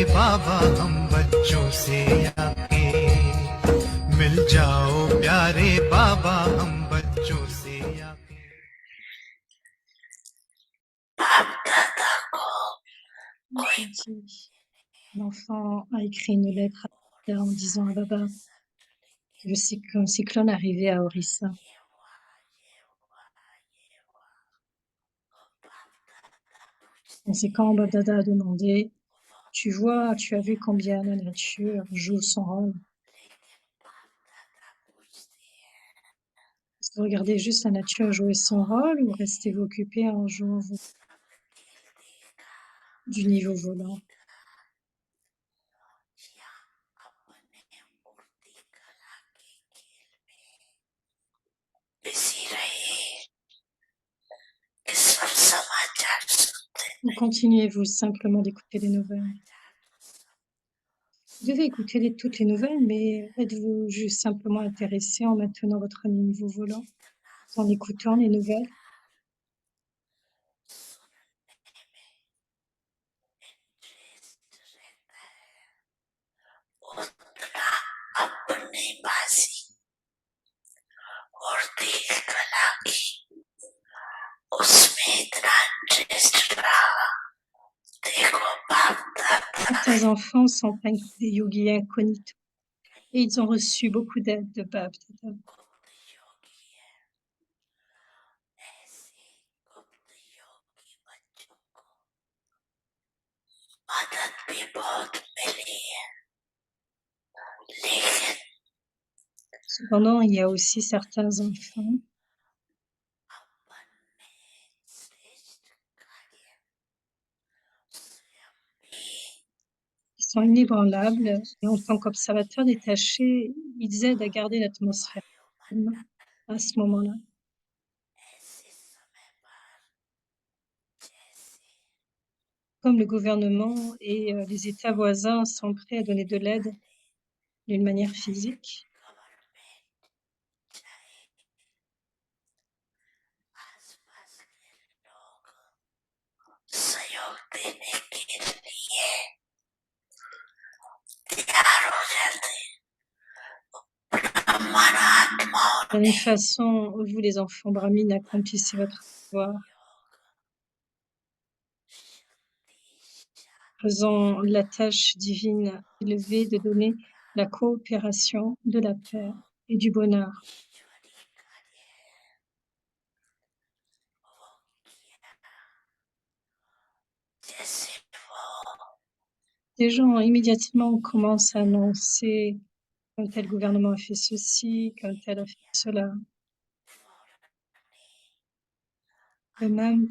बाबा हम बच्चों से आके मिल जाओ प्यारे बाबा हम बच्चों से आके। Gentil. L'enfant a écrit une lettre à Baba en disant à Baba que qu'un cyclone arrivait à Orissa. Conséquent, Bab Dada a demandé, tu vois, tu as vu combien la nature joue son rôle. Est-ce que vous regardez juste la nature jouer son rôle ou restez-vous occupé en jouant du niveau volant? Ou continuez-vous simplement d'écouter les nouvelles? Vous devez écouter toutes les nouvelles, mais êtes-vous juste simplement intéressé en maintenant votre niveau volant, en écoutant les nouvelles? Certains enfants sont des yogis incognito et ils ont reçu beaucoup d'aide de Bab Dada. Cependant, il y a aussi certains enfants qui sont inébranlables et en tant qu'observateurs détachés, ils aident à garder l'atmosphère calme à ce moment-là. Comme le gouvernement et les États voisins sont prêts à donner de l'aide d'une manière physique, de la même façon, vous les enfants brahmines accomplissez votre devoir, faisant la tâche divine élevée de donner la coopération, de la paix et du bonheur. Les gens immédiatement commencent à annoncer qu'un tel gouvernement a fait ceci, qu'un tel a fait cela. De même,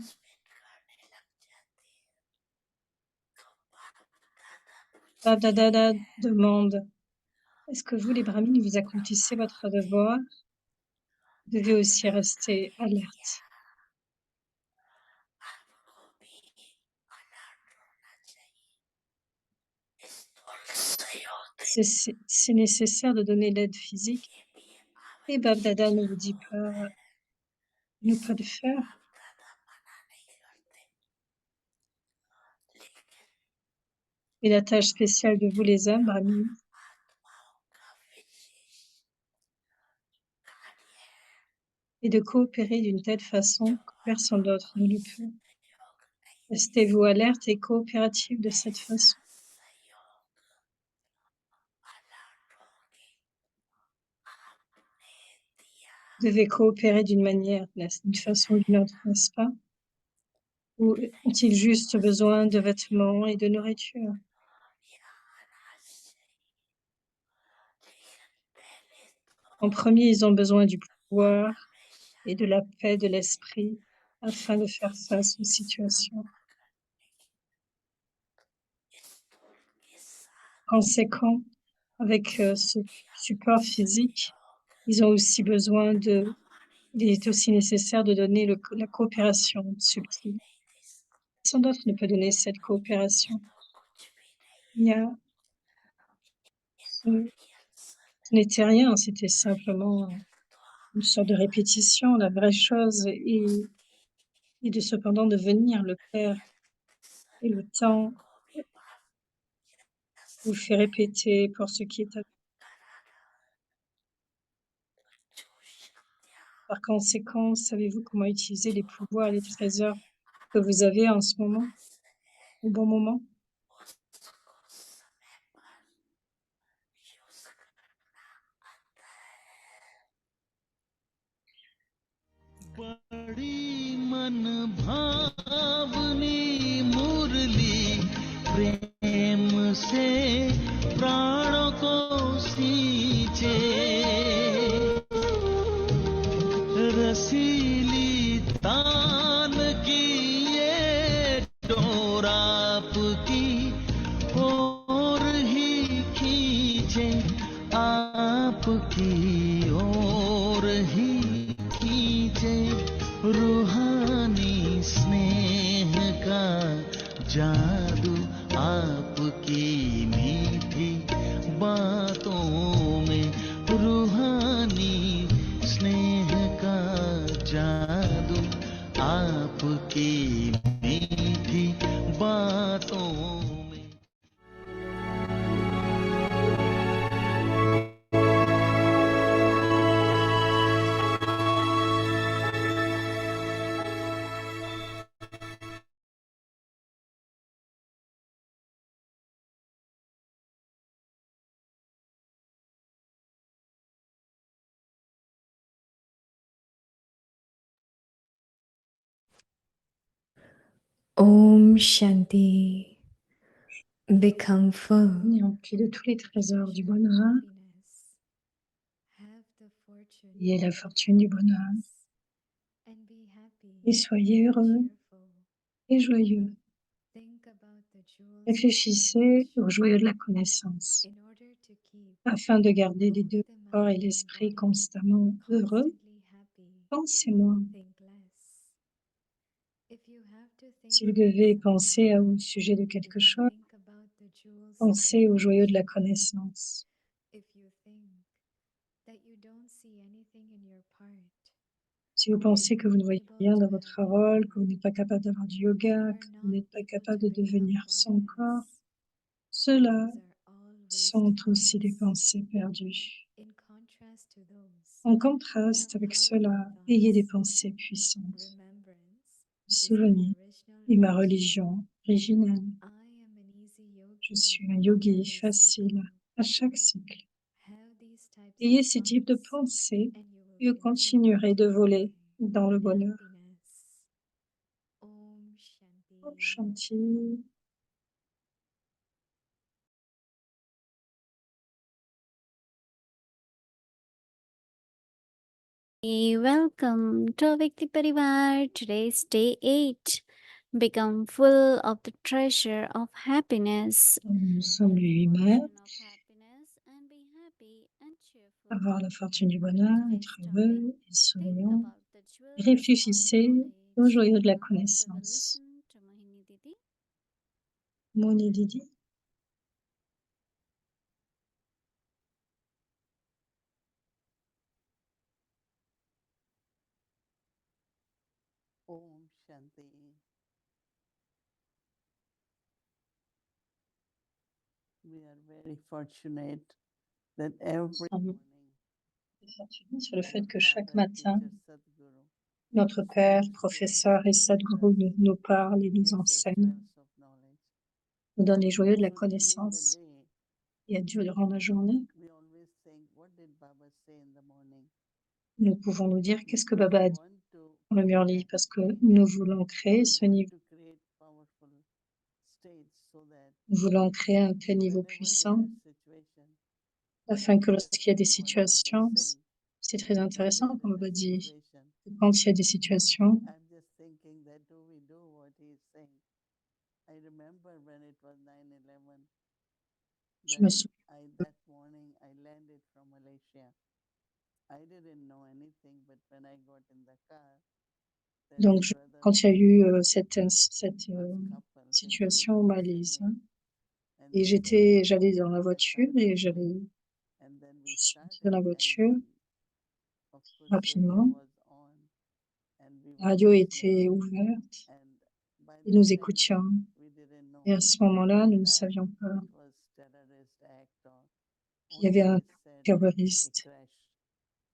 Bab Dada demande, est-ce que vous, les brahmines, vous accomplissez votre devoir? Vous devez aussi rester alerte. C'est nécessaire de donner l'aide physique. Et Bab Dada ne vous dit pas ne pas le faire. Et la tâche spéciale de vous, les hommes, brahmines, est de coopérer d'une telle façon que personne d'autre ne le peut. Restez-vous alerte et coopératif de cette façon. Vous devez coopérer d'une façon ou d'une autre, n'est-ce pas? Ou ont-ils juste besoin de vêtements et de nourriture? En premier, ils ont besoin du pouvoir et de la paix de l'esprit afin de faire face aux situations. Conséquent, avec ce support physique, ils ont aussi besoin il est aussi nécessaire de donner la coopération subtile. Personne d'autre ne peut donner cette coopération. Ce n'était rien, c'était simplement une sorte de répétition. La vraie chose est de cependant devenir le Père et le temps vous le fais répéter pour ce qui est à Par conséquent, savez-vous comment utiliser les pouvoirs et les trésors que vous avez en ce moment, au bon moment? बड़ी मन भावनी मुरली प्रेम से प्राणों को सींचे रसीली तान की ये डोर आपकी ओर ही खींचे आपकी ओर ही खींचे रूहानी स्नेह का जादू आपकी मीठी बातों में रूहानी स्नेह का जादू आपकी मीठी बातों में Om Shanti. Become full. On est rempli de tous les trésors du bonheur et la fortune du bonheur. Et soyez heureux et joyeux. Réfléchissez au joyau de la connaissance afin de garder les deux corps et l'esprit constamment heureux. Pensez-moi. Si vous devez penser au sujet de quelque chose, pensez au joyau de la connaissance. Si vous pensez que vous ne voyez rien dans votre rôle, que vous n'êtes pas capable d'avoir du yoga, que vous n'êtes pas capable de devenir son corps, cela sont aussi des pensées perdues. En contraste avec cela, ayez des pensées puissantes. Souvenez de ma religion originelle. Je suis un yogi facile à chaque cycle. Ayez ces types de pensées et vous continuerez de voler dans le bonheur. Om Shanti. Welcome to Vikti Parivar. Today's day 8. Become full of the treasure of happiness. Nous sommes le 8 mai, avoir la fortune du bonheur, être heureux et souriant. Réfléchissez au joyau de la connaissance. Moni Didi. Om Shanti. We are very fortunate that every Nous morning sommes fortunés sur le fait que chaque Father, matin, teacher, Sadhguru notre Père, professeur et Sadhguru nous parle et nous gives us enseigne, wells of knowledge. nous donne les joyaux de la So during the connaissance. day, Et durant la journée, we always think, what did Baba say in the morning? nous pouvons nous dire qu'est-ce que Baba We a dit want to dans le Murli, parce que nous voulons créer ce niveau, to create powerful states so that nous voulons créer un tel niveau whenever puissant there is situation, afin que lorsqu'il y a des what Baba is situations, saying, c'est très intéressant, that comme in Baba a dit, situation, que quand il y a des situations, I'm just thinking that do we do what he is saying? I remember when it was 9/11, je me that souviens, that morning I landed from Malaysia. I didn't know anything, but when I got in the car, there donc were brothers, quand il y a eu cette first couple, his situation au name was Malaisie, Singh, and et they said, j'allais dans la "Put the voiture car et down." And then je we suis montée dans started, la and voiture then of course radio rapidement. was on, and we La were radio listening. était ouverte And by et that nous time, écoutions. we didn't know Et à ce moment-là, nous ne that savions pas it was qu'il y avait un only said a terroriste. crash,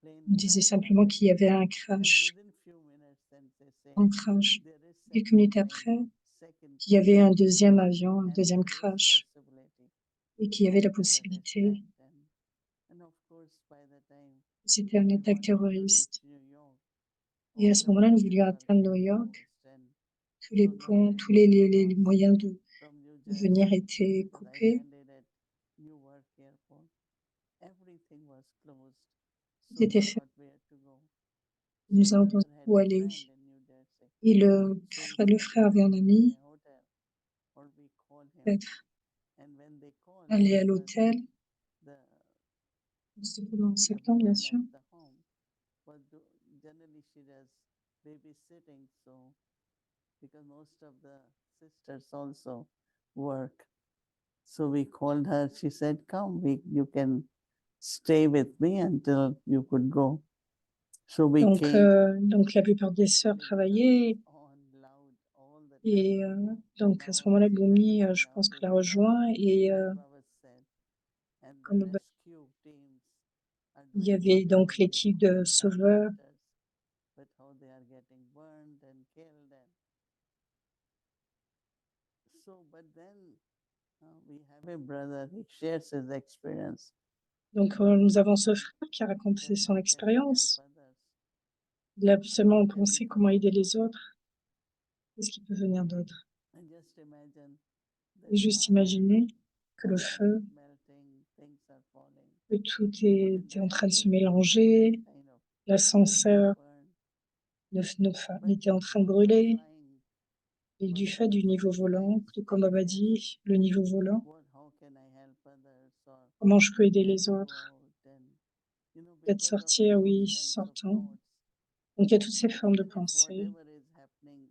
plane On disait crash simplement qu'il y happened. avait un And crash, within few minutes, Sensei said, un crash. there is Quelques second minutes plane, après, second qu'il y avait crash, un deuxième avion, un and deuxième there is crash, possibility et qu'il y avait la of terrorist possibilité attack. And of course, by the time que c'était une we attaque wanted to reach terroriste. New York, Et à all ce the moment-là, nous bridges voulions were atteindre New York. closed, and Tous les so no ponts, plane tous could les cross moyens de from New venir Jersey étaient because I coupés. landed at Newark Airport. Everything was closed, Tout so we était fait. thought where to go. So Nous avons brother pensé had où a aller. friend in New Jersey, Et so he le said, frère let's avait un go to ami, the hotel, or we call him. peut-être And when they called, aller à it was l'hôtel. the C'était pendant the septembre, bien woman sûr. at the home was generally she does babysitting, so because most of the sisters also work. So we called her. She said, "Come, you can stay with me until you could go." So we came. Donc la plupart des sœurs and it just travaillaient. on loud all the Et time. donc à Now ce moment-là, she had Boumi, been je pense loud que l'a in the rejoint. Et like Baba said, and comme the rescue teams are il y doing avait donc incredible l'équipe de sauveurs. firefighters, but how they are getting burned and killed, and so. But then we have a brother. He shares his experience. Donc nous avons ce frère qui a raconté That son how can we help expérience. others? Il a seulement Can we pensé comment talk aider about les autres. Qu'est-ce qui peut venir d'autre? and just imagine that Et juste fire, imaginer que le oil feu, is melting, things are falling. que tout Even était the en train de se elevator was mélanger. kind of L'ascenseur getting burned. But était en train de because the brûler. flying Et du was fait du niveau perfect, volant, I comme on said m'a yes. dit, le niveau volant, How can I help others, or comment je peux aider let's les go autres? out, and Peut-être because of sortir, those oui, kinds of sortons. thoughts, Donc il y a toutes ces formes de even if pensée, whatever is happening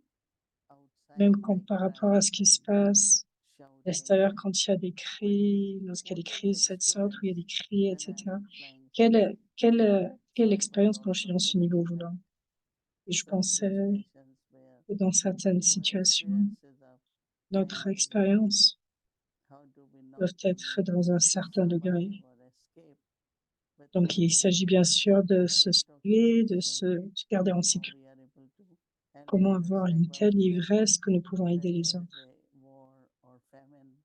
même outside, quand like par rapport à ce fights qui se and passe à shouting, l'extérieur, quand il y a des but cris, lorsqu'il y a des what cris was de cette sorte, où il y a des experience cris, when I etc. was flying? Quelle So I was expérience quand je suis also dans ce thinking niveau that volant? Et je some pensais situations where que dans certaines our situations, experiences of notre flying, expérience how do we not doit être only dans un certain degré. survive or escape, but Donc how il do s'agit we bien sûr de our se sauver, de intoxication, se garder en how sécurité. we are able to help Comment others, avoir like une Baba telle said, ivresse que nous pouvons aider when les there is autres. a war or famine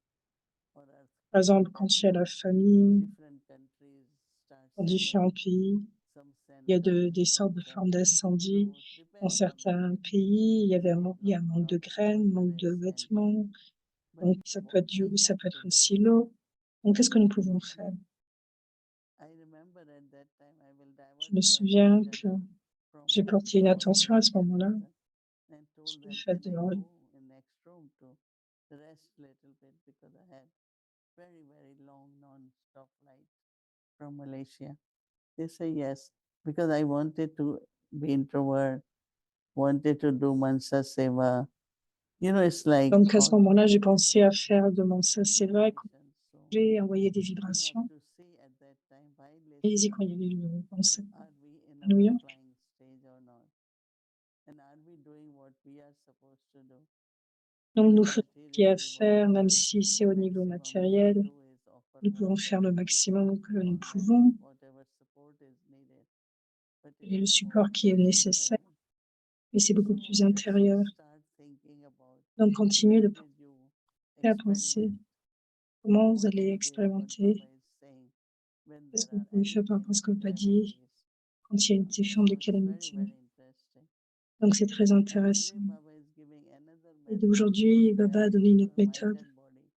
or Par earthquake exemple, quand il y a la happening, famine different countries start dans sending différents pays, some il y a center, des sortes de some formes d'incendie. clothes, Dans depends on certains pays, il y a un manque lot de of graines, manque de waters, and vêtements. but Donc ça peut what être we ça have peut to être do. aussi l'eau. Donc qu'est-ce que nous pouvons faire? I remember at that time I will Je divert me my souviens que attention from j'ai porté une what attention à the ce second moment-là brother and sur told le them, fait can de I go in next room to rest little bit because I had very long non-stop flight from Malaysia. They say yes because I wanted to be introvert, wanted to do Mansa Seva. It's like Donc à ce how moment-là, j'ai different pensé à levels faire de mon and seva, vibrations. So j'ai envoyé des we have vibrations. to see at that time while Et listening, quand il y avait le concert are we in à New our York, flying stage or not? And are we doing what we are supposed to do? donc nous Because faisons ce qu'il y a à materially, faire, même whatever si c'est au niveau maximum we can matériel. do is offer Nous pouvons faire oneself le maximum que nous or pouvons. whatever support is needed. But it Et le is support more qui est nécessaire, internal. mais c'est beaucoup So plus just intérieur. start thinking about Donc continuez where de did you penser à penser experiment? comment vous What allez you did, what expérimenter. Baba is saying, when Qu'est-ce there que vous are pouvez any faire par rapport kind à ce of que pas dit calamities. quand il y a des formes So de it's very calamité. interesting. Donc c'est très And intéressant. today Baba is giving another Et method d'aujourd'hui, Baba a donné une autre for mind méthode and body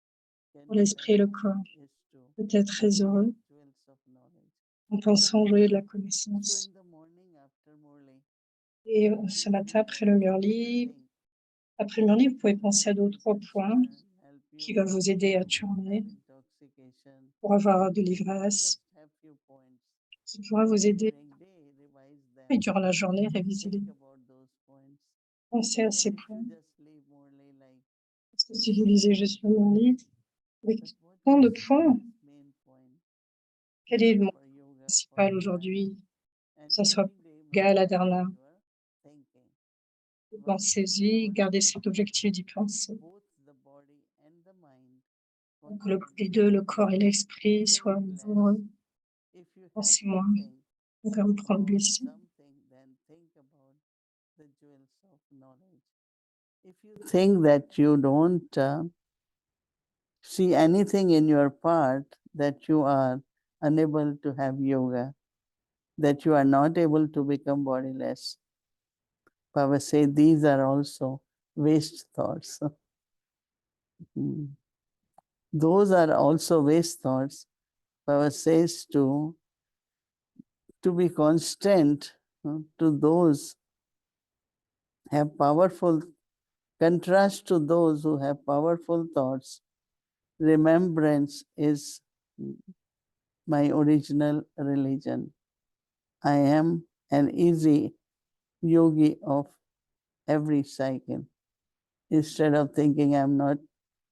can pour be l'esprit et le better corps. is to Peut-être très think heureux jewels of knowledge. en pensant au joyau de la So connaissance. in the morning after Murli, Et few ce matin, après le points you can Murli, think après le Murli, vous pouvez that penser à help deux ou you trois points concern, help qui you vont vous aider à to tourner have intoxication. pour avoir de You l'ivresse, just have few points. qui pourra vous And aider. during day, revise Et them. durant la journée, révisez-les. Think about those points. Pensez à Because ces if you points. just leave Murli like, Parce que si vous lisez juste le Murli, avec but what tant de is points, main point? quel est le mot For yoga, for principal dharana, aujourd'hui, and que ce soit every day yoga à la maintain dharna? your thinking. One, Pensez-y, not gardez to cet objectif d'y penser. both the body and the mind que les deux, le corps et l'esprit, soient au niveau If you have pensez to moins. think On peut reprendre about blessé. something, then think about the jewels of knowledge. If you think that you don't see anything in your part, that you are unable to have yoga, that you are not able to become bodiless, Baba said these are also waste thoughts. Those are also waste thoughts. Baba says to be constant to those have powerful contrast to those who have powerful thoughts. Remembrance is my original religion. I am an easy yogi of every cycle. Instead of thinking I'm not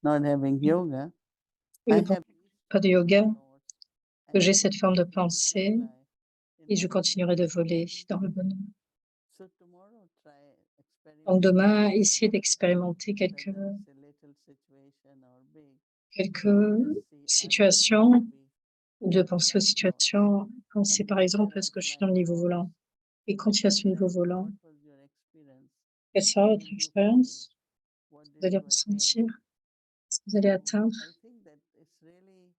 having yoga, I Oui, bon, have pas de yoga, thoughts que and j'ai I cette forme de continue to pensée fly in et je happiness. continuerai de voler dans le bonheur. So tomorrow try Donc demain, experimenting essayez d'expérimenter whether it's a little situation or big. quelques Just see situations, everything ou de penser aux to be situations. Pensez par exemple, est-ce que je suis dans le niveau volant? Et quand il y a ce niveau volant, what was your experience? quelle sera What votre did you expérience? feel? What Vous did allez you attain? ressentir? Est-ce que vous allez atteindre? I think that it's really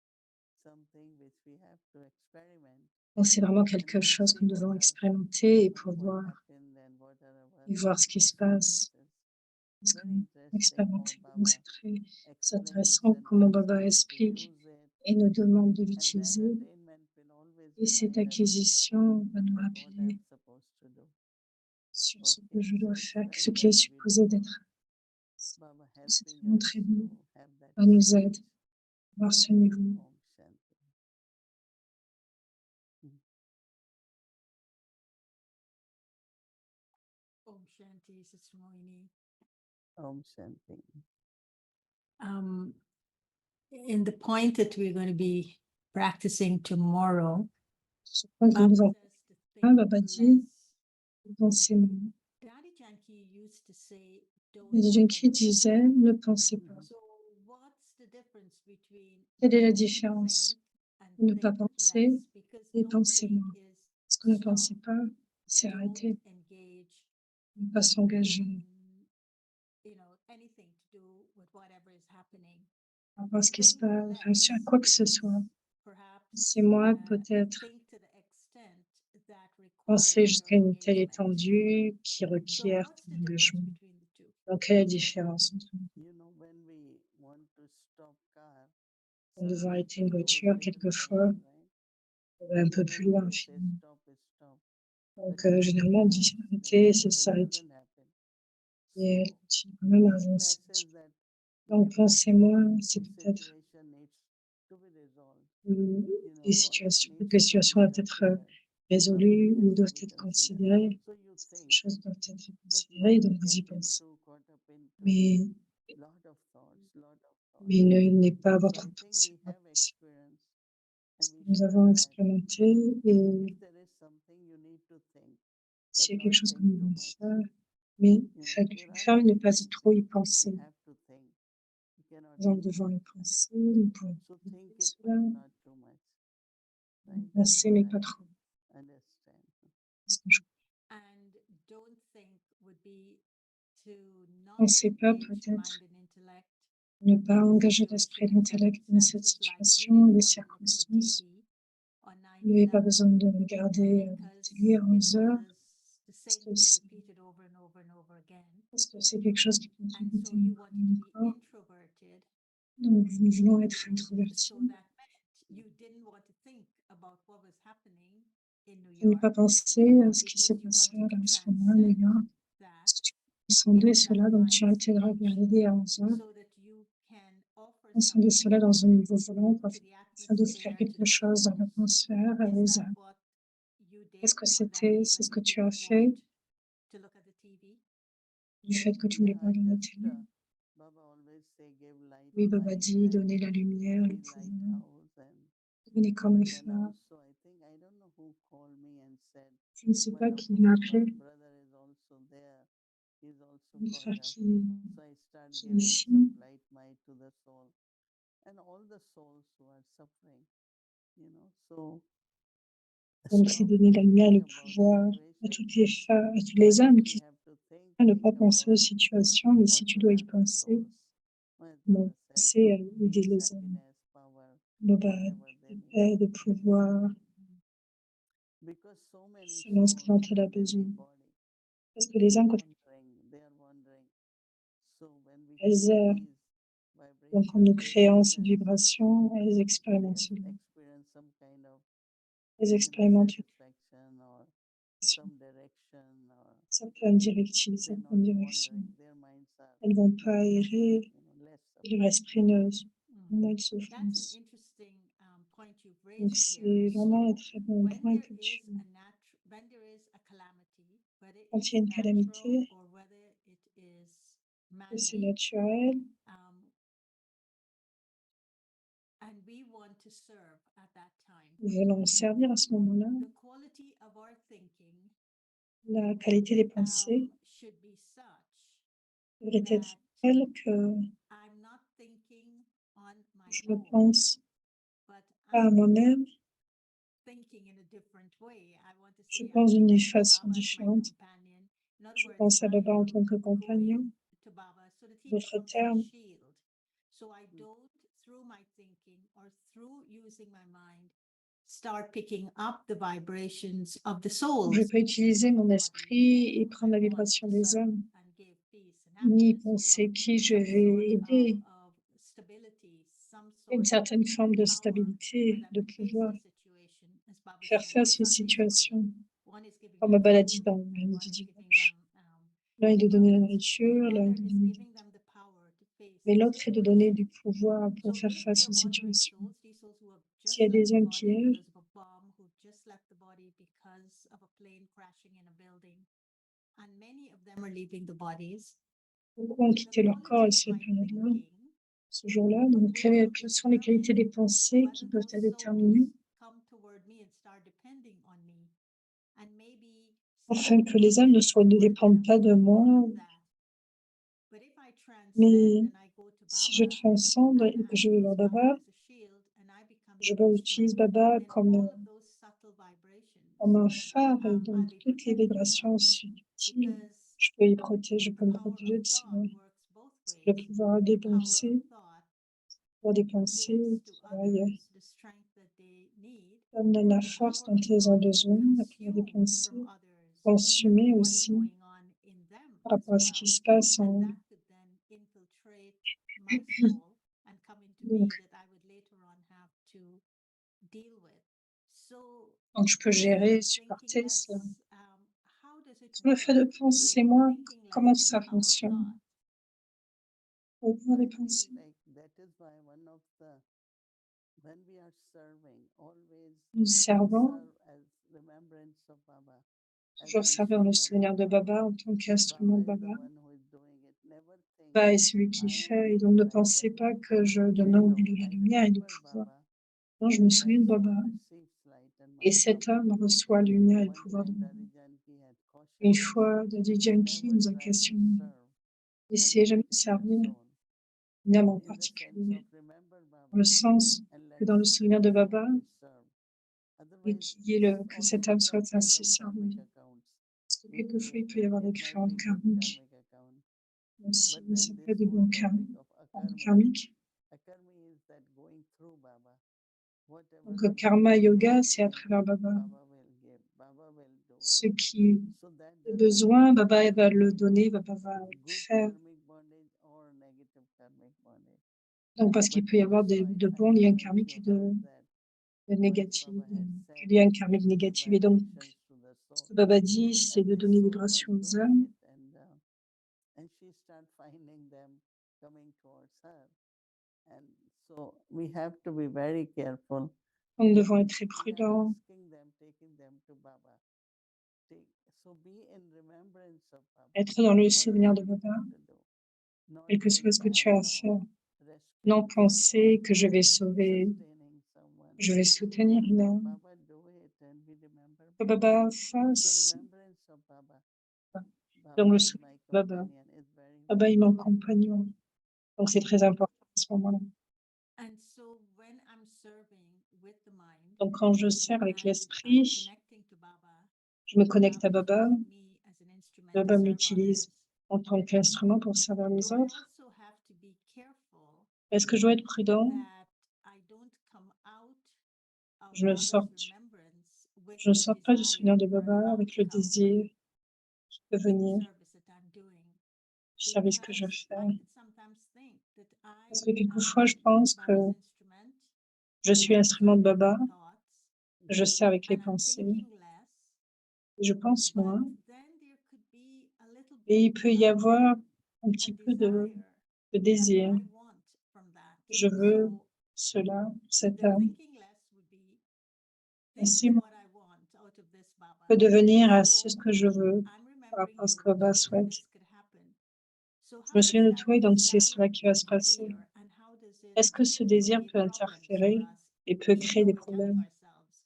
something which we have to experiment. Donc, c'est vraiment And quelque let's chose que see nous devons what expérimenter et what pouvoir happened and what are our et voir ce qui se passe. experiences. Parce que Very nous interesting expérimenter. how Donc, Baba c'est très explains intéressant and comment tells Baba us to explique use it. et nous demande de And that l'utiliser. attainment will always Et cette remind us acquisition va nous what rappeler I'm supposed to do. sur ce que Okay, je so dois it's faire, very, ce qui est very supposé beautiful. d'être. Baba C'est helping vraiment us très beau. to have that Ça nous spirit. aide à voir ce niveau. Om Shanti. Om Shanti, Sister Moini. Om Shanti. In the point that we're going to be practicing tomorrow, Ce point que Baba nous says avons to fait, think Baba dit, less. pensez moins. Daddy Janki used to say, don't Et Junki think. disait, ne pensez pas. So what's the difference between Quelle est la don't différence? think and Ne pas think penser less? Because et don't penser think moins. is Parce que ne stop, pensez pas, c'est don't arrêter, engage ne pas s'engager. in, anything to do with whatever is happening. À voir ce qui se Think passe, enfin, less sur quoi que ce is soit. perhaps, C'est moi, peut-être, think to the extent that penser requires jusqu'à your une telle engagement. étendue qui So requiert what's ton the difference engagement. between the two? Donc, quelle est la différence entre nous? You know, when we want to stop car, On devait sometimes arrêter it une goes voiture, little quelquefois, further, right? on va un peu plus Generally, loin, we say finalement. stop is stop. Donc, But it généralement, on doesn't dit move, arrêter, c'est it s'arrêter. doesn't happen. Et elle So continue quand même à this avancer. message that Donc, maybe penser moins, c'est the peut-être situation needs to be resolved. des situations, que les situations doivent être résolues ou doivent être considérées. So you Ces think, choses doivent être but considérées, not donc to vous y get pensez. into, caught up into Mais, lot of thoughts, lot of thoughts. mais n'est pas avoir So trop I think pensé. we have experience and we Nous share avons that. expérimenté et If there is something you need to think, s'il y but a quelque not chose que think nous too devons much. faire, mais You know, faites-le you're faire et allowed ne to pas think. trop y You penser. have to think. You cannot Nous ignore devons y that. penser, nous pouvons So think it, cela, but not too much. Right? That's penser, what mais I pas trop. understand. Parce que je And don't think would be to not pensais pas engage peut-être mind and intellect ne pas in the engager l'esprit et situation, l'intellect dans cette circumstances, like situation, you didn't les want to look at the circonstances. TV on Il n'y avait pas 9/11 besoin de regarder la because télé à it 11 heures was the parce same que thing c'est repeated over and over and over again. parce que c'est quelque chose qui peut se And répéter so you encore wanted et to be encore. introverted. Donc, nous voulons être introvertis. So that meant you didn't want to think about what was happening in New Je n'ai York pas pensé à ce qui because s'est you passé wanted là to en ce moment à New transcend York. that Parce que tu transcendais in cela, that donc tu as mind arrêté de stage regarder à 11 heures. so that you can offer Transcender cela dans un something niveau volant to the afin d'offrir atmosphere, to quelque the chose dans force. l'atmosphère et Is aux that âmes. what you did Qu'est-ce que on that c'était? day C'est when ce que you tu as didn't fait want to look at the TV? du fait que tu ne voulais Yeah, pas I regarder la just, télé. Baba always say give light, Oui, Baba light, dit, and donner la lumière, le be pouvoir, lighthouse. And devenez comme un then phare. also, I think, I don't know who called me and said, Je ne sais one pas of qui m'a our appelé, brother is also there. He's also le caught frère up. qui So I start est giving ici. some light might to the soul. and all the souls who are suffering, you know. So Donc, c'est stop donner la lumière, le thinking about pouvoir à situation. toutes les femmes, à toutes les âmes We qui have to think ne pas penser about aux situations, mais how si tu to dois y help the penser, souls. As comment Baba said, penser à aider peace, les âmes, happiness, power, de whatever they de need. paix, de pouvoir, Because so many selon ce souls dont elle a when they besoin. leave body, Parce que les âmes, quand they are wondering. So when we elles create errent, these donc en nous vibrations, they créant cette experience, vibration, elles they expérimentent cela. experience some kind of Elles expérimentent une satisfaction or direction, some direction or certaines directives, they're not certaines directions. wandering. Their minds are Elles ne vont pas more errer, suffering, less et leur suffering. esprit ne Mm. moins de That's an souffrance. interesting point you've Donc raised c'est here. vraiment un So très bon when point there que is tu... when there is a calamity, whether Quand il y a it's une natural calamité, or whether it is que c'est man-made, naturel, and we want to serve at that time, nous voulons servir à ce moment-là, the quality of our thinking la qualité des pensées should be such devrait être that telle que I'm not thinking on my je ne own, pense but pas à I'm moi-même, thinking in a different way. I want to je say pense I'm d'une going to façon Baba as my différente. companion. In other Je words, pense à I Baba en am tant que compagnon. going to Baba so that he D'autres becomes my termes, shield. So I don't, through my thinking or through using my mind, start picking up the vibrations of the souls. je peux utiliser mon esprit et prendre la vibration des âmes, ni penser qui je vais aider, une certaine forme de stabilité, de pouvoir, faire face aux situations. Comme Baba l'a dit dans le lundi du dimanche. L'un est de donner la nourriture, l'un est de donner du... Mais l'autre est de donner du pouvoir pour faire face aux situations. S'il y a des hommes qui errent, beaucoup ont quitté leur corps à cette période-là, ce jour-là. Donc, quelles sont les qualités des pensées qui peuvent être déterminées afin que les âmes ne dépendent pas de moi. Mais si je transcende et que je vais vers Baba, je utilise Baba comme un phare, et donc toutes les vibrations subtiles, je peux je peux me protéger de cela. Le pouvoir des pensées, travailler, donne la force dont ils ont besoin, le pouvoir des pensées, consommer aussi par rapport à ce qui se passe en... Donc, je peux gérer, supporter cela. Le fait de penser, moi, comment ça fonctionne? Au pouvoir des pensées. Nous servons, toujours servir le souvenir de Baba en tant qu'instrument de Baba. Baba est celui qui fait, et donc ne pensez pas que je demande de la lumière et du pouvoir. Non, je me souviens de Baba. Et cet homme reçoit la lumière et le pouvoir de Baba. Une fois, Daddy Janki nous a questionné, n'essayez jamais de servir une âme en particulier, dans le sens que dans le souvenir de Baba, et que cette âme soit ainsi servie. Parce que quelquefois, il peut y avoir des créances karmiques, même si ça peut être des bons karmiques. Donc, le karma yoga, c'est à travers Baba. Ce qui est besoin, Baba va le donner, Baba va le faire. Donc, parce qu'il peut y avoir de bons liens karmiques et de négatifs, de liens karmiques négatifs. Et donc, ce que Baba dit, c'est de donner vibration aux âmes. Nous devons être très prudents. Être dans le souvenir de Baba, quel que soit ce que tu as à faire. Non penser que je vais sauver, je vais soutenir l'âme. Que Baba fasse dans le souvenir de Baba. Baba est mon compagnon. Donc c'est très important à ce moment-là. with the mind, Donc, quand je sers avec and l'esprit, connecting to Baba, je me connecte à Baba. using me as an instrument to Baba serve m'utilise others. en tant qu'instrument pour servir les Do I autres. also have to be careful Est-ce que je dois être prudent? that I don't come out of Je ne Baba's sors, remembrance with je ne the sors pas du souvenir de desire for an Baba avec le outcome désir qui peut in the venir service that I'm doing? du service que je Because fais. I could sometimes think that Parce I que quelquefois, je am pense que Baba's instrument je suis and I'm l'instrument de serving Baba, with thoughts je sers avec les and I'm pensées, thinking less, et je pense but moins. then there could be a little Et il bit peut y of avoir un a petit peu de desire désir. that I want from that. Je veux So cela, cette the âme. thinking less would be, this Ainsi, is moi, what I want out of this, Baba. peut devenir à So ce que je veux I'm par remembering rapport à ce you que Baba that souhaite. this could happen. So Je me how souviens does de that toi et donc c'est desire cela qui va se passer. interfere and how does it Est-ce que ce désir create peut problems for interférer us, et peut even créer though des we're telling problèmes ourselves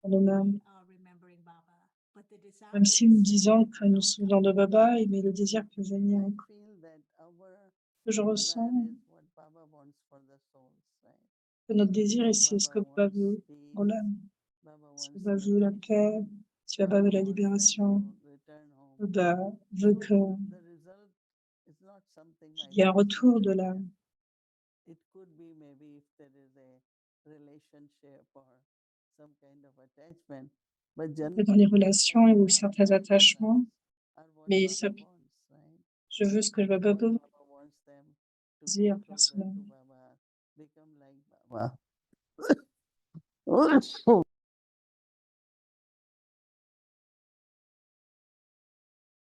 pour nous-mêmes? we are remembering Baba, but the desire Même si is nous still disons que nous nous outcome. souvenons de Baba, mais le désir peut venir. I feel that our Ce que je desire ressens, is what Baba wants for the souls, right? que notre désir est c'est ce que Baba Baba wants veut pour peace, l'âme. Baba Si wants Baba veut la paix, liberation, si Baba veut la Baba wants them libération, to return home. Baba veut So que the result is not something qu'il my y ait un person retour de can l'âme. tell. It could be maybe if there is a relationship or some kind of attachment, but Dans les generally relations ou certains our attachements, desires are what mais Baba wants, right? je veux ce que Baba What veut, Baba wants them to go désir closer to personnel. Baba, become like Baba.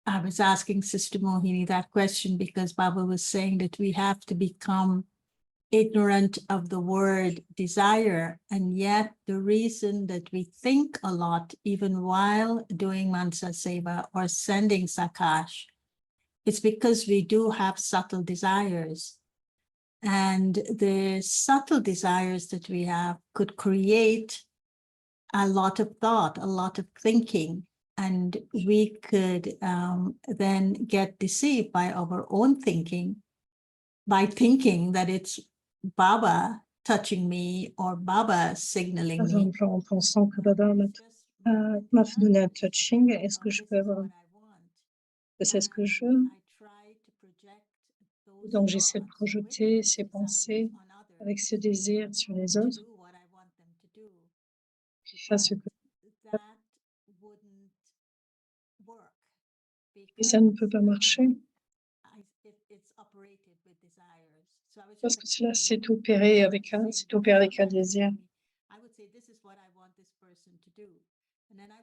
I was asking Sister Mohini that question because Baba was saying that we have to become ignorant of the word desire. And yet the reason that we think a lot, even while doing Mansa Seva or sending Sakash, it's because we do have subtle desires. And the subtle desires that we have could create a lot of thought, a lot of thinking, and we could then get deceived by our own thinking, by thinking that it's Baba touching me or Baba signaling Par me. exemple, en pensant que Baba m'a donné un touching, est-ce que je peux avoir, que c'est ce que je veux? Donc, j'essaie de projeter ces pensées avec ce désir sur les autres, qui fassent ce que et ça ne peut pas marcher parce que cela s'est opéré avec un désir.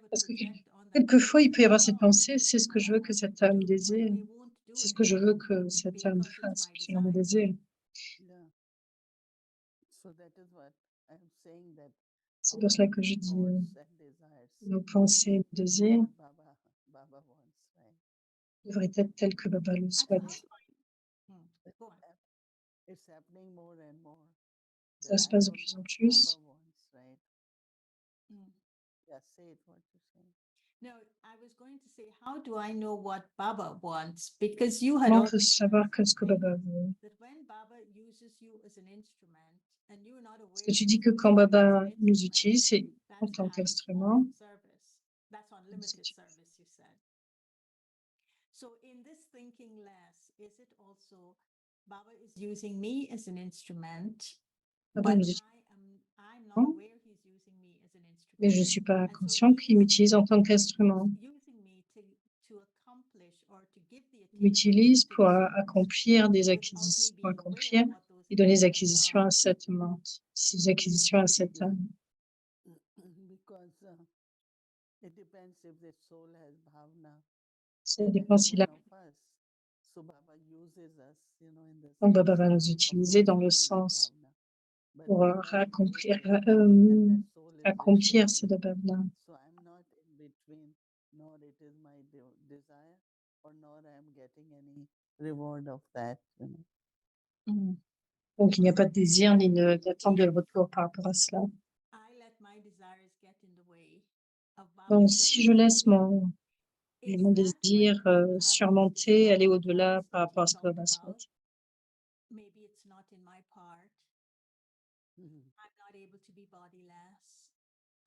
Parce que quelquefois, il peut y avoir cette pensée, c'est ce que je veux que cette âme désire, c'est ce que je veux que cette âme fasse, selon mon désir. Yeah. So that is what I'm saying that C'est pour cela que je dis, thoughts and desires nos pensées, nos désirs Baba wants, right? devraient être tels que Baba le souhaite. Go on. It's happening more and more. Ça that se I passe de want plus en what plus. Baba wants, right? Yeah, say it what you're saying. No, I was going to say, how do I know what Baba wants? Because you had Comment on already peut savoir que ce que Baba veut? that when Baba uses you as an instrument and you're not aware Parce que tu that dis que you're quand using him as Baba an nous instrument, utilise, c'est en that's tant the highest qu'instrument. form of service. That's unlimited utilise. service, you said. So in this thinking less, is it also Baba is using me as an instrument, Baba but nous utilise, I'm not aware he's using me as an instrument. mais je ne suis pas And so conscient qu'il he's m'utilise en tant qu'instrument. using me to accomplish or to give the Il m'utilise attainment to pour the souls accomplir des without me acquisitions, being aware of what those et donner des attainments acquisitions are. à cette mente, ces acquisitions à cette âme. Because it depends if the soul has bhavna. Ça in dépend any si la one of us. So Baba uses us, in the donc Baba sense va nous of utiliser dans le fulfilling that sens bhavna. But pour we don't know accomplir, it, and that soul is accomplir receiving. cette bhavna. So I'm not in between, nor it is my desire, or nor I'm getting any reward of that. Donc il n'y a pas de désir ni d'attente de retour par rapport à cela. I let my desires get in the way of Donc Baba's si service je to laisse me. mon Is that désir when you have surmonter, these aller distorted au-delà thoughts par that rapport à you ce que talked Baba about? souhaite. Maybe it's not in my part. I'm not able to be bodiless.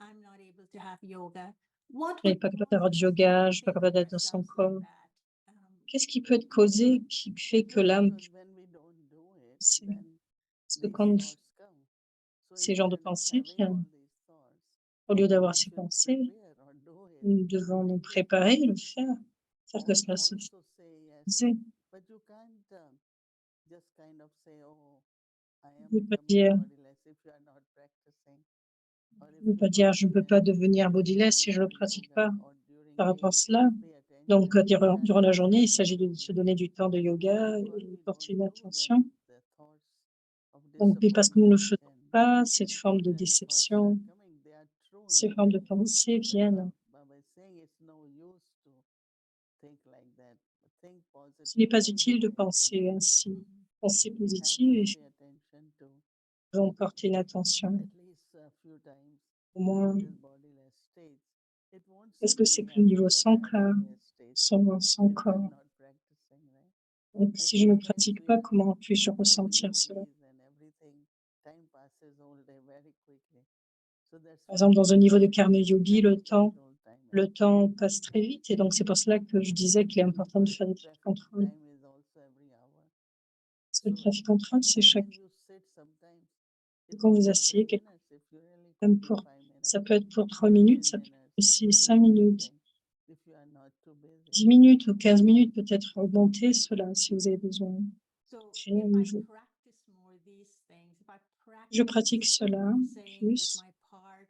I'm not able to have yoga. What Je n'ai would pas capable cause d'avoir du us yoga, to je ne suis pas think capable of d'être dans son ourselves corps. like that? Qu'est-ce qui peut être causé, qui fait que l'âme Because when we don't do it, c'est then parce que these quand thoughts come. So ces genres de instead of pensées having viennent, all these thoughts, au lieu d'avoir we ces should pensées, prepare or do it. nous devons nous Make it préparer, happen. le faire que Or cela se also say yes, fasse. but you can't just kind of say, oh, I Je am ne veux pas becoming dire, bodiless if you are not practicing, or je if veux you pas dire, don't je ne peux spend pas devenir bodiless si time je ne for le pratique yoga pas or during par rapport à day, cela. pay Donc, attention. You durant can't la just journée, say il s'agit de no. se donner du temps de yoga Because et we porter don't une do, then attention. the thoughts of Donc, mais parce que nous ne le faisons disappointment pas, cette forme de and thoughts start déception, coming. They are true ces in formes de way. pensée But viennent. Baba is saying it's no use to think like that. Think Ce n'est positive pas and utile do de it. penser ainsi. Penser We have positive to et pay attention to nous devons porter une attention at least a few times au moins. to this bodiless state. It won't Qu'est-ce que c'est suddenly que le niveau happen that sans I am cœur, bodiless state sans if I am corps? not practicing, right? Donc, Like si je ne sometimes pratique we pas, comment puis-je love ressentir cela? yogis and everything. Time passes all day very quickly. So that's Par why exemple, we dans un have niveau de to karma yogi, very control time. le temps passe très vite. Et donc, c'est pour cela que je disais qu'il est important de Because faire des traffic contrôles. time is also every hour. Parce que le So trafic contrôle, c'est even chaque. when you sit sometimes, it Quand may vous be asseyez, 3 minutes if you really could même be pour, 5 ça minutes, peut être pour 3 minutes, 15 ça peut être minutes, aussi 5 take minutes, anything if you are not too busy. 10 minutes ou 15 minutes, peut-être augmenter cela si vous avez besoin. So Créer un if I niveau. practice more these things, if I Je practice pratique cela saying that plus my part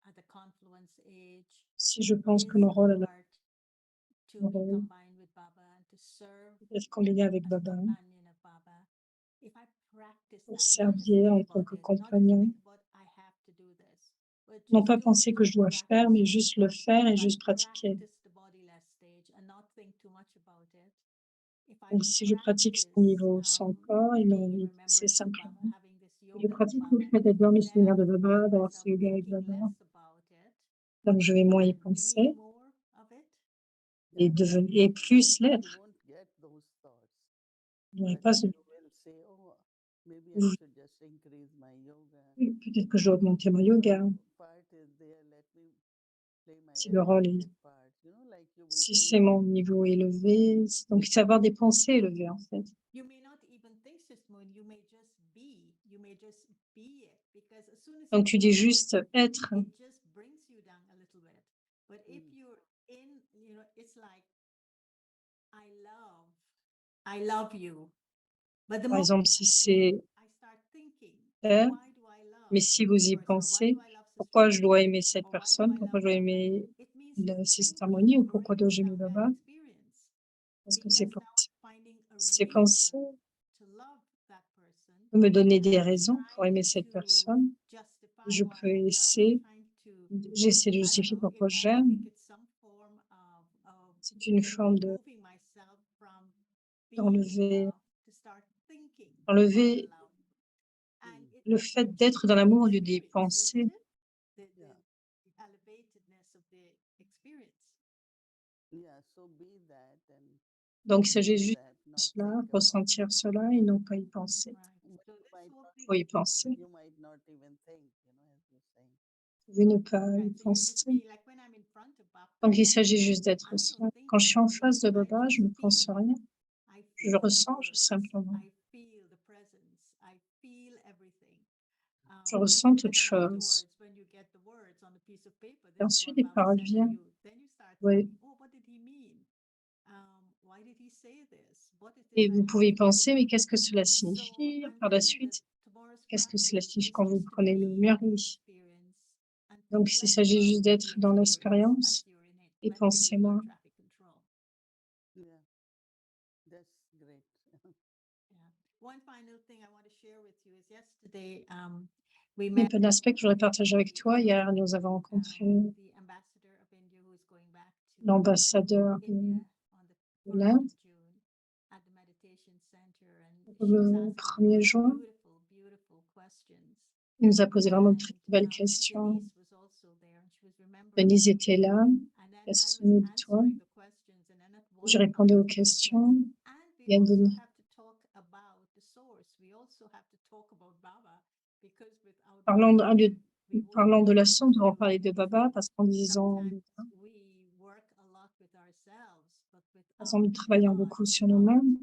at the confluence age si je pense is que mon rôle a part to mon be rôle combined with Baba and to serve peut être combiné avec as a Baba companion of Baba. If I practice pour that, not just servir think en tant about que it, not just compagnon. think about I have to do this, but Non just pas do penser it, que je just dois faire, mais practice it. juste le faire et If I juste pratiquer. practice the bodiless stage and not think too much about it, if I Donc, si je pratique ce practice niveau sans corps et non, being c'est remembered with simplement. Baba, having this Je yoga with pratique le Baba, fait d'être dans le souvenir then de I Baba, find d'avoir ce myself yoga avec thinking Baba. less about it Donc, je vais moins y and penser being more of it. et, et plus You l'être. won't get those thoughts, Je n'aurai but pas you will say, oh, maybe I je- should just increase my yoga. peut-être que je dois augmenter mon If yoga. my part is there, let me play my Si le rôle est, elevated part. You know, like you will si think c'est mon niveau élevé, donc c'est avoir des pensées élevées en fait. You may not even think, Sister Moon, you may just be it, because as soon as Donc tu you dis be juste être. it just brings you down a little bit. But if you're in, it's like, I love you. But the Par moment exemple, si c'est I start thinking, faire, why do I love mais si vous this y person? Or why pensez, do I love Sister pourquoi je dois Moon? aimer cette Or why do personne, I pourquoi love je dois Baba? aimer It means le think système harmonie ou pourquoi dois-je aimer yourself Baba? that experience. Parce que Because now I'm finding a ces reason pensées to love that person. peuvent me donner des And I'm raisons pour aimer trying cette to personne. justify Je why peux I love. essayer, I'm trying to, j'essaie de I don't justifier know, pourquoi I j'aime. think it's some form of C'est une forme de removing myself from being enlever, in love to start thinking enlever about love. And le it fait d'être dans changes l'amour au the lieu d'y experience, penser. doesn't it? Yeah. The elevatedness of the experience. Yeah, so be that and Donc, il s'agit feel juste that, de not cela, think about ressentir it. cela et non pas y penser. Right. But So you this might whole not, thing, Faut y penser. you might not even think, as you're saying. Vous pouvez ne pas y right. So you just penser. be like when I'm in front of Baba, Donc, il s'agit juste d'être I soi. don't think Quand je suis en anything. face de I Baba, je ne just pense feel. rien. I Je feel the ressens words. juste simplement. I feel the presence. I feel everything. Je ressens toute And then chose. afterwards, when you get the words on a piece of paper, Et this is ensuite, what les Baba paroles said to viennent. you. Then you start Ouais. thinking, oh, what did he mean? Why did he say this? What is this Et I vous have pouvez y to do? penser, mais qu'est-ce que cela So signifie I'm par la thinking that suite? tomorrow's Qu'est-ce que cela practice signifie is quand vous just to prenez le be in mûri? the experience and Donc, think il less s'agit about juste the d'être dans experience l'expérience as you're in it et when penser you're doing moins. your traffic control. Yeah, that's great. Yeah. One final thing I want to share with you is yesterday we Il y a met pas d'aspect que je voudrais partager avec toi. Hier, nous avons rencontré the ambassador of India who is going back to l'ambassadeur India on the de 1st l'Inde of June at the meditation center, and pour she was le asking the 1er most juin. beautiful questions. Il nous a posé vraiment de And très belles questions. Denise was also there, and she was remembering. Denise était là, And then elle I se was souvenait de toi. answering the questions, and then at one Je point répondais aux Denise says, questions. and we Il y a also Denise. have to talk about the source. We also have to talk about Baba, Parlant de la leçon, nous devons parler de Baba parce qu'en disant, parce nous travaillons beaucoup sur nous-mêmes,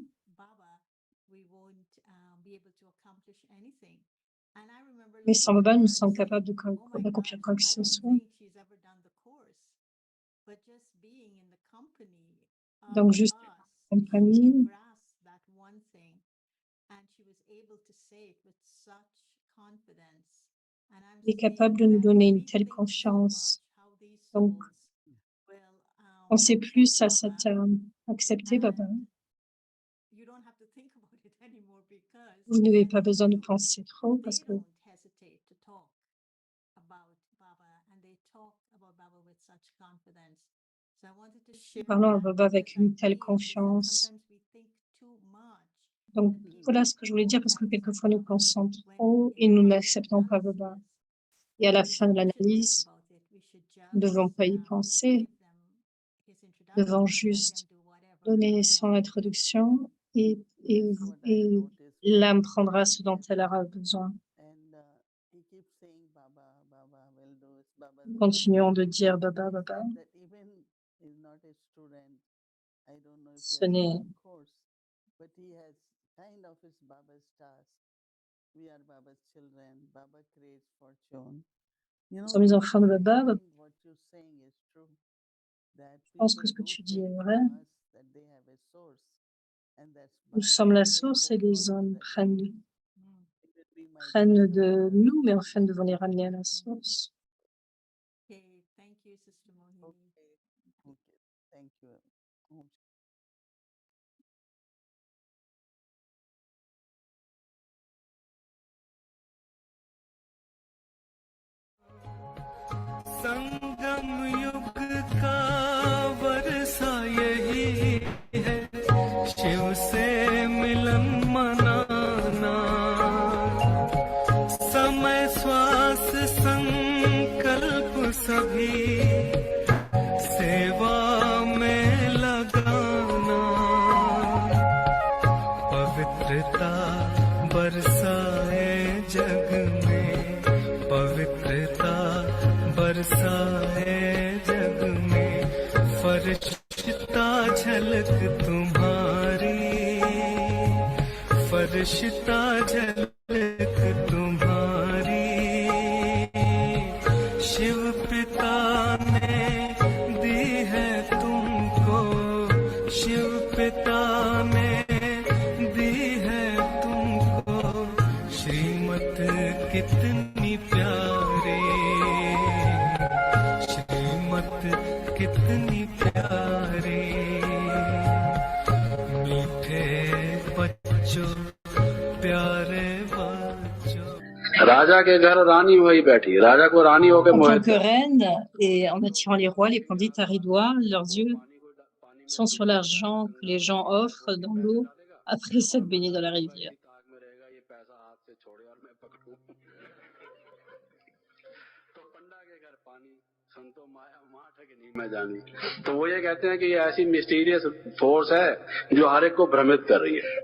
mais sans Baba, nous sommes capables d'accomplir quoi que ce soit. Donc, juste en compagnie, il est capable de nous donner une telle confiance. Donc, pensez plus à cet accepter Baba. Vous n'avez pas besoin de penser trop parce que parlons à Baba avec une telle confiance. Donc, voilà ce que je voulais dire parce que quelquefois nous pensons trop et nous n'acceptons pas Baba. Et à la fin de l'analyse, nous ne devons pas y penser. Nous devons juste donner son introduction et l'âme prendra ce dont elle aura besoin. Continuons de dire Baba, Baba. Ce n'est nous sommes les enfants de Baba. Je pense que ce que tu dis est vrai. Nous sommes la source et les hommes prennent de nous, mais enfin devons les ramener à la source. संगम युग का वर्षा यही है, शिव से मिलन मनाना। समय श्वास संकल्प सभी सेवा में लगाना। पवित्रता बरसाए जग में, पवित्रता बरसाए जग में, फरिश्ता झलक तुम्हारी, फरिश्ता झलक तुम्हारी। शिव पिता ने दी है तुमको, शिव पिता ने दी है तुमको श्रीमत कितनी प्यारी, श्रीमत कितनी प्यारी। मीठे बच्चों, प्यारे बच्चों। राजा के घर रानी वही बैठी, राजा को रानी होके En tant मोहित que reine, et en attirant les rois, les pandits haridois, leurs yeux sont sur l'argent que les gens offrent dans l'eau après s'être baignés dans la rivière. तो वो ये कहते हैं कि ये ऐसी मिस्टीरियस फोर्स है जो हर एक को भ्रमित कर रही है।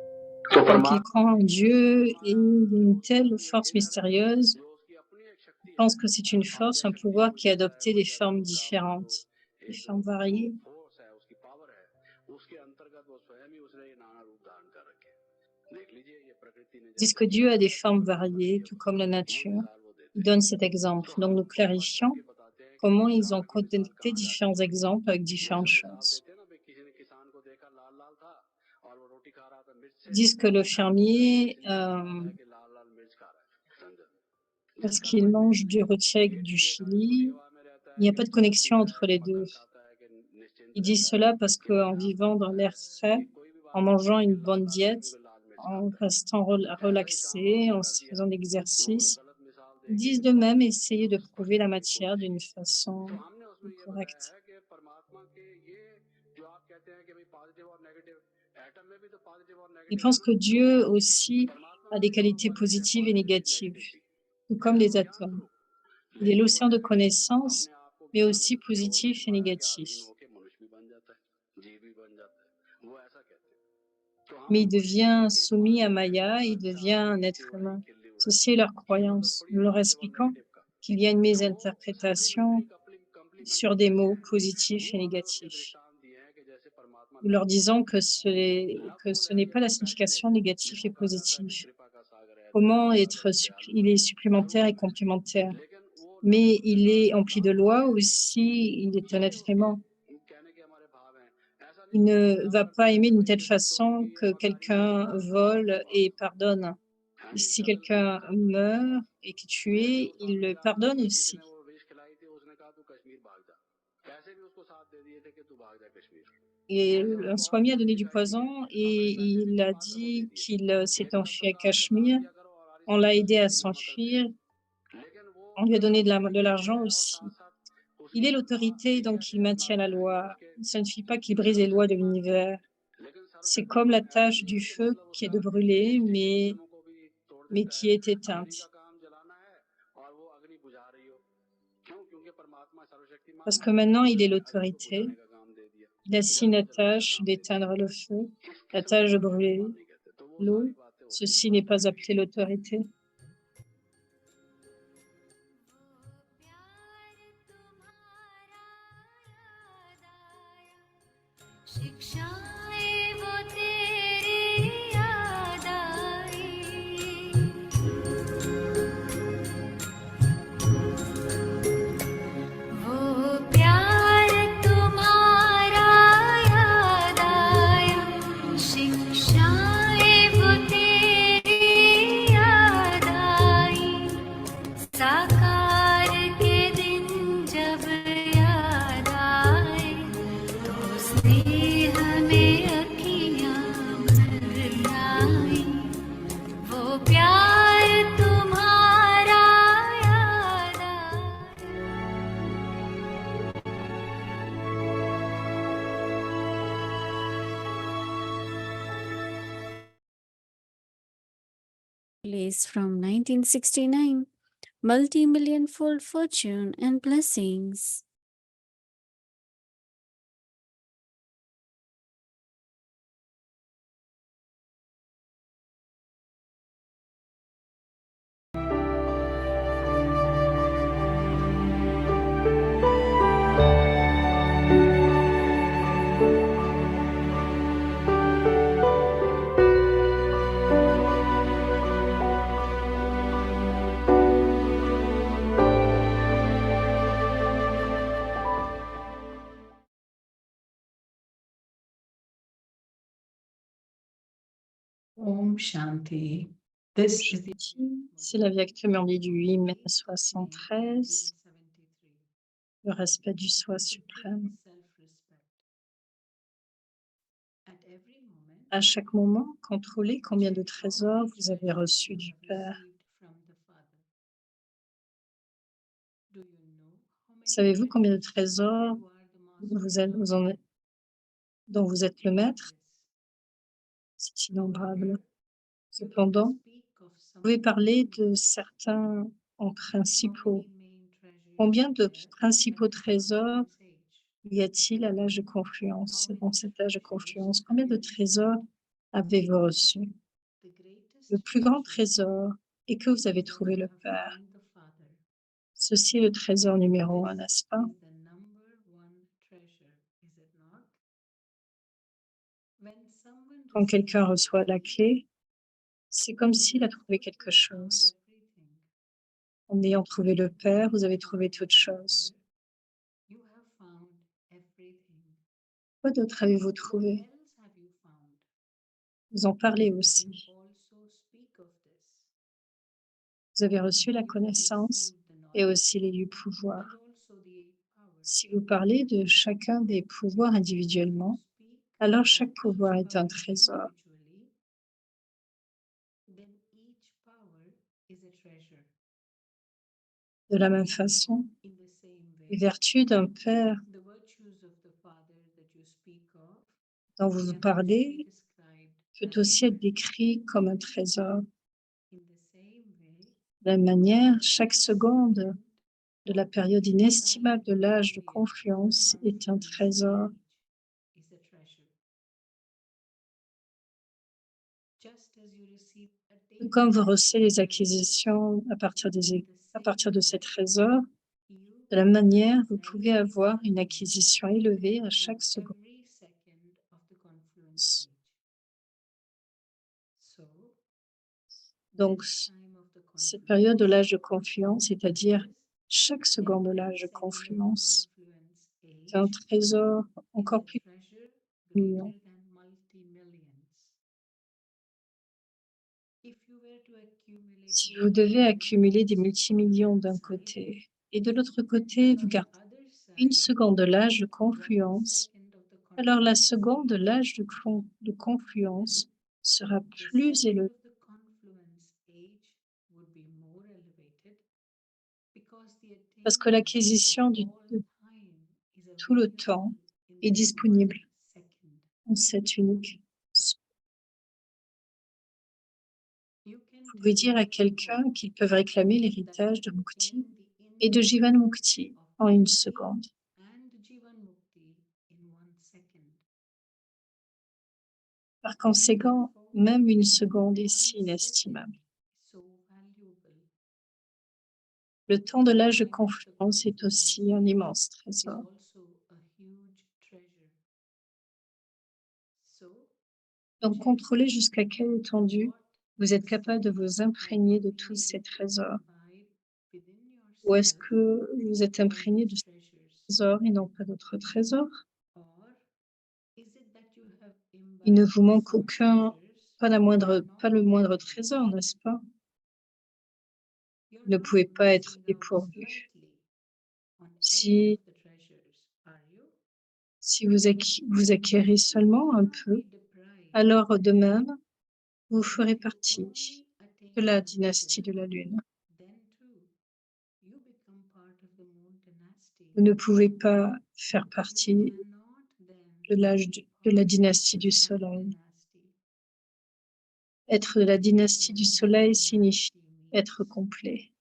तो Donc, ils croient en Dieu et une telle force mystérieuse. Ils pensent que c'est une force, un pouvoir qui a adopté des formes différentes, des formes variées. Ils disent que Dieu a des formes variées, tout comme la nature. Ils donnent cet exemple. Donc, nous clarifions comment ils ont connecté différents exemples avec différentes choses. Ils disent que le fermier, parce qu'il mange du rôti avec du chili, il n'y a pas de connexion entre les deux. Ils disent cela parce qu'en vivant dans l'air frais, en mangeant une bonne diète, en restant relaxé, en faisant de l'exercice, ils disent de même essayer de prouver la matière d'une façon correcte. Ils pensent que Dieu aussi a des qualités positives et négatives, tout comme les atomes. Il est l'océan de connaissances, mais aussi positif et négatif. Mais il devient soumis à Maya, il devient un être humain. Ceci est leur croyance, en leur expliquant qu'il y a une mésinterprétation sur des mots positifs et négatifs. Nous leur disons que ce n'est pas la signification négative et positive. Comment il est supplémentaire et complémentaire, mais il est empli de loi aussi, il est un être aimant. Il ne va pas aimer d'une telle façon que quelqu'un vole et pardonne. Et si quelqu'un meurt et qui est tué, il le pardonne aussi. Et un Swami a donné du poison et il a dit qu'il s'est enfui à Cachemire. On l'a aidé à s'enfuir. On lui a donné de l'argent aussi. Il est l'autorité, donc il maintient la loi. Ça ne suffit pas qu'il brise les lois de l'univers. C'est comme la tâche du feu qui est de brûler, mais qui est éteinte. Parce que maintenant, il est l'autorité. Il assigne la tâche d'éteindre le feu, la tâche de brûler l'eau. Ceci n'est pas appelé l'autorité. शिक्षाएं वो तेरी याद आई वो प्यार तुम्हारा याद आया शिक्षाएं वो तेरी याद आई साकार के दिन जब याद आए तो स्नेह में अखियां भर आई वो प्यार तुम्हारा याद आया Plays from 1969. Multi-million fold fortune and blessings. Om Shanti. This is the C'est la Via Acte du 8 mai 73, le respect du soi suprême. À chaque moment, contrôlez combien de trésors vous avez reçus du Père. Savez-vous combien de trésors dont vous êtes le maître? C'est innombrable. Cependant, vous pouvez parler de certains en principaux. Combien de principaux trésors y a-t-il à l'âge de confluence? Dans cet âge de confluence, combien de trésors avez-vous reçus? Le plus grand trésor est que vous avez trouvé le Père. Ceci est le trésor numéro 1, n'est-ce pas? Quand quelqu'un reçoit la clé, c'est comme s'il a trouvé quelque chose. En ayant trouvé le Père, vous avez trouvé toute chose. Quoi d'autre avez-vous trouvé? Vous en parlez aussi. Vous avez reçu la connaissance et aussi les 8 pouvoirs. Si vous parlez de chacun des pouvoirs individuellement, alors chaque pouvoir est un trésor. De la même façon, les vertus d'un Père dont vous parlez peut aussi être décrit comme un trésor. De la même manière, chaque seconde de la période inestimable de l'âge de confluence est un trésor. Quand vous recevez les acquisitions à partir de ces trésors, de la manière, vous pouvez avoir une acquisition élevée à chaque seconde. Donc, cette période de l'âge de confluence, c'est-à-dire chaque seconde de l'âge de confluence, c'est un trésor encore plus mignon. Si vous devez accumuler des multimillions d'un côté et de l'autre côté, vous gardez une seconde de l'âge de confluence, alors la seconde de l'âge de confluence sera plus élevée parce que l'acquisition de tout le temps est disponible en cette unique. Vous pouvez dire à quelqu'un qu'ils peuvent réclamer l'héritage de Mukti et de Jivan Mukti en une seconde. Par conséquent, même une seconde est si inestimable. Le temps de l'âge de confluence est aussi un immense trésor. Donc, contrôlez jusqu'à quelle étendue vous êtes capable de vous imprégner de tous ces trésors. Ou est-ce que vous êtes imprégné de ces trésors et non pas d'autres trésors? Il ne vous manque pas le moindre trésor, n'est-ce pas? Vous ne pouvez pas être dépourvu. Si vous acquérez seulement un peu, alors de même, vous ferez partie de la dynastie de la Lune. Vous ne pouvez pas faire partie de la dynastie du Soleil. Être de la dynastie du Soleil signifie être complet.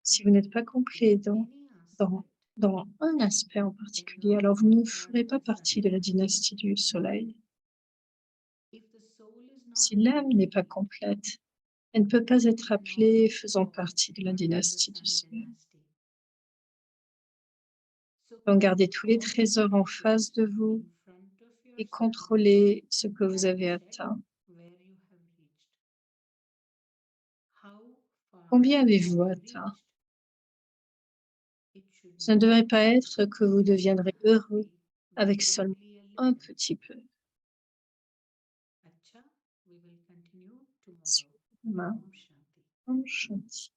Si vous n'êtes pas complet dans un aspect en particulier, alors vous ne ferez pas partie de la dynastie du Soleil. Si l'âme n'est pas complète, elle ne peut pas être appelée faisant partie de la dynastie du Soleil. Donc gardez tous les trésors en face de vous et contrôlez ce que vous avez atteint. Combien avez-vous atteint? Ce ne devrait pas être que vous deviendrez heureux avec seulement un petit peu. Demain, Om Shanti.